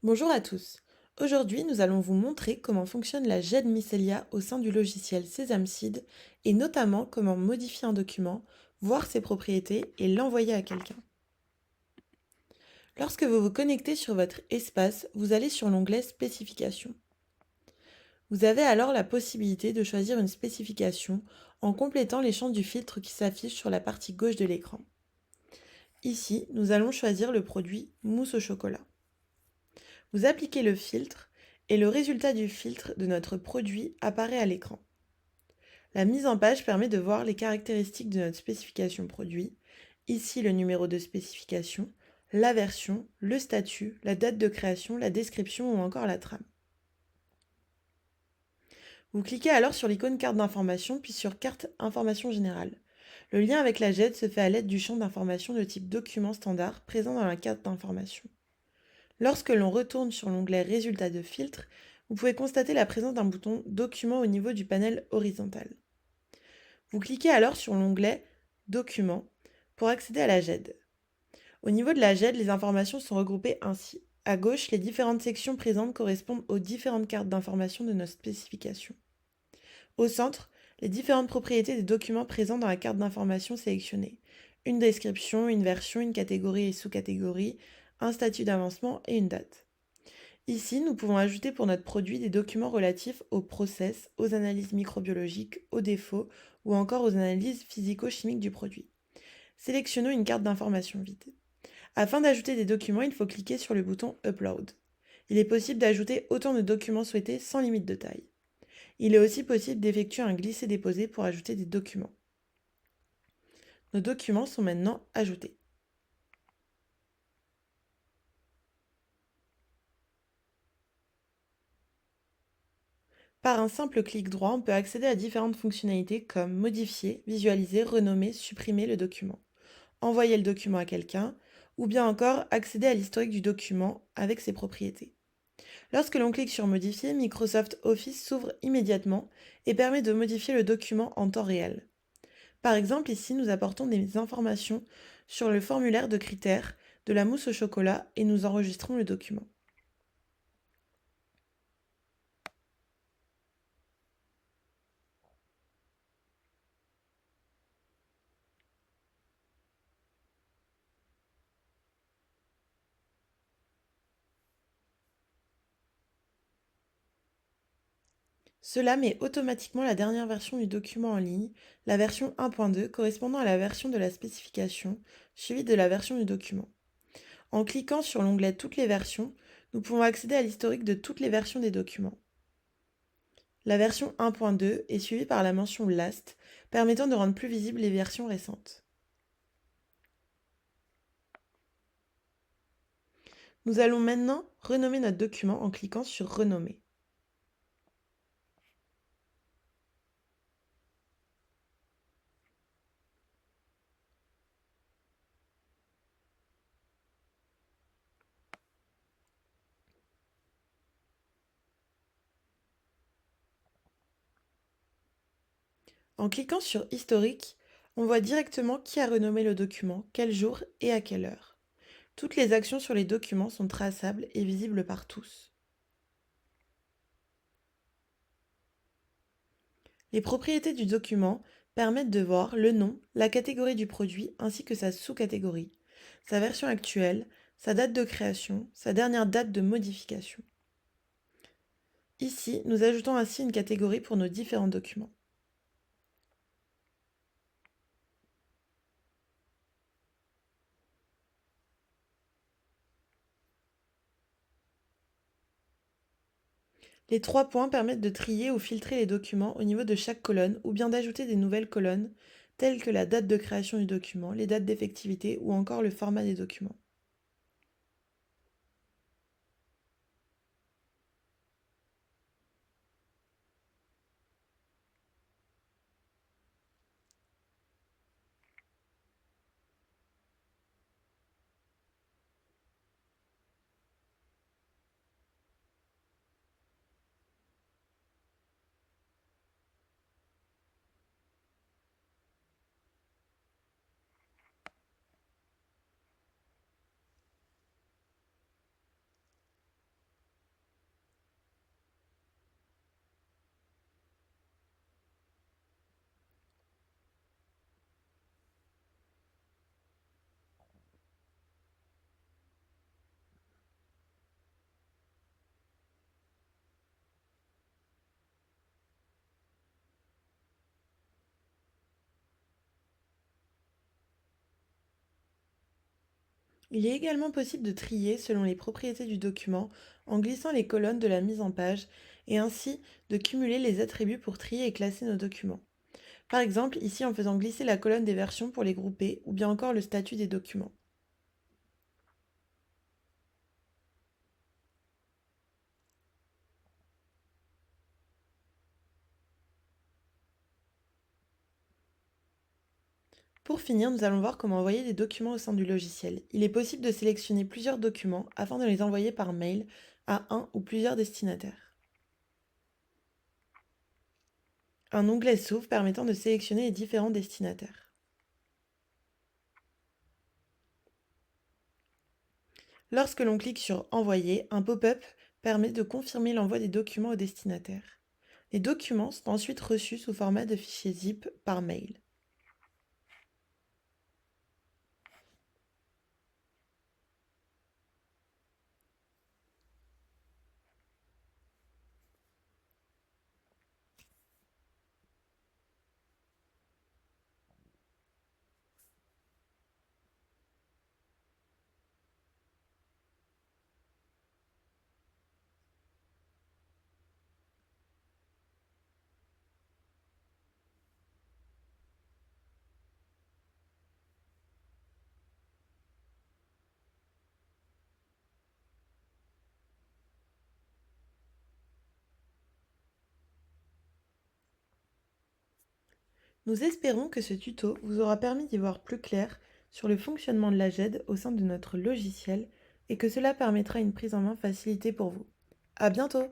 Bonjour à tous. Aujourd'hui, nous allons vous montrer comment fonctionne la GED Mycelia au sein du logiciel Sesame Seed et notamment comment modifier un document, voir ses propriétés et l'envoyer à quelqu'un. Lorsque vous vous connectez sur votre espace, vous allez sur l'onglet Spécifications. Vous avez alors la possibilité de choisir une spécification en complétant les champs du filtre qui s'affichent sur la partie gauche de l'écran. Ici, nous allons choisir le produit mousse au chocolat. Vous appliquez le filtre et le résultat du filtre de notre produit apparaît à l'écran. La mise en page permet de voir les caractéristiques de notre spécification produit, ici le numéro de spécification, la version, le statut, la date de création, la description ou encore la trame. Vous cliquez alors sur l'icône carte d'information puis sur carte information générale. Le lien avec la GED se fait à l'aide du champ d'information de type document standard présent dans la carte d'information. Lorsque l'on retourne sur l'onglet Résultats de filtre, vous pouvez constater la présence d'un bouton Document au niveau du panel horizontal. Vous cliquez alors sur l'onglet Documents pour accéder à la GED. Au niveau de la GED, les informations sont regroupées ainsi. À gauche, les différentes sections présentes correspondent aux différentes cartes d'information de notre spécification. Au centre, les différentes propriétés des documents présents dans la carte d'information sélectionnée. Une description, une version, une catégorie et sous-catégorie, un statut d'avancement et une date. Ici, nous pouvons ajouter pour notre produit des documents relatifs aux process, aux analyses microbiologiques, aux défauts ou encore aux analyses physico-chimiques du produit. Sélectionnons une carte d'information vide. Afin d'ajouter des documents, il faut cliquer sur le bouton Upload. Il est possible d'ajouter autant de documents souhaités sans limite de taille. Il est aussi possible d'effectuer un glisser-déposer pour ajouter des documents. Nos documents sont maintenant ajoutés. Par un simple clic droit, on peut accéder à différentes fonctionnalités comme modifier, visualiser, renommer, supprimer le document, envoyer le document à quelqu'un, ou bien encore accéder à l'historique du document avec ses propriétés. Lorsque l'on clique sur Modifier, Microsoft Office s'ouvre immédiatement et permet de modifier le document en temps réel. Par exemple, ici, nous apportons des informations sur le formulaire de critères de la mousse au chocolat et nous enregistrons le document. Cela met automatiquement la dernière version du document en ligne, la version 1.2 correspondant à la version de la spécification, suivie de la version du document. En cliquant sur l'onglet Toutes les versions, nous pouvons accéder à l'historique de toutes les versions des documents. La version 1.2 est suivie par la mention Last, permettant de rendre plus visibles les versions récentes. Nous allons maintenant renommer notre document en cliquant sur Renommer. En cliquant sur Historique, on voit directement qui a renommé le document, quel jour et à quelle heure. Toutes les actions sur les documents sont traçables et visibles par tous. Les propriétés du document permettent de voir le nom, la catégorie du produit ainsi que sa sous-catégorie, sa version actuelle, sa date de création, sa dernière date de modification. Ici, nous ajoutons ainsi une catégorie pour nos différents documents. Les trois points permettent de trier ou filtrer les documents au niveau de chaque colonne ou bien d'ajouter des nouvelles colonnes telles que la date de création du document, les dates d'effectivité ou encore le format des documents. Il est également possible de trier selon les propriétés du document en glissant les colonnes de la mise en page et ainsi de cumuler les attributs pour trier et classer nos documents. Par exemple, ici en faisant glisser la colonne des versions pour les grouper ou bien encore le statut des documents. Pour finir, nous allons voir comment envoyer des documents au sein du logiciel. Il est possible de sélectionner plusieurs documents afin de les envoyer par mail à un ou plusieurs destinataires. Un onglet s'ouvre permettant de sélectionner les différents destinataires. Lorsque l'on clique sur Envoyer, un pop-up permet de confirmer l'envoi des documents au destinataire. Les documents sont ensuite reçus sous format de fichier zip par mail. Nous espérons que ce tuto vous aura permis d'y voir plus clair sur le fonctionnement de la GED au sein de notre logiciel et que cela permettra une prise en main facilitée pour vous. À bientôt!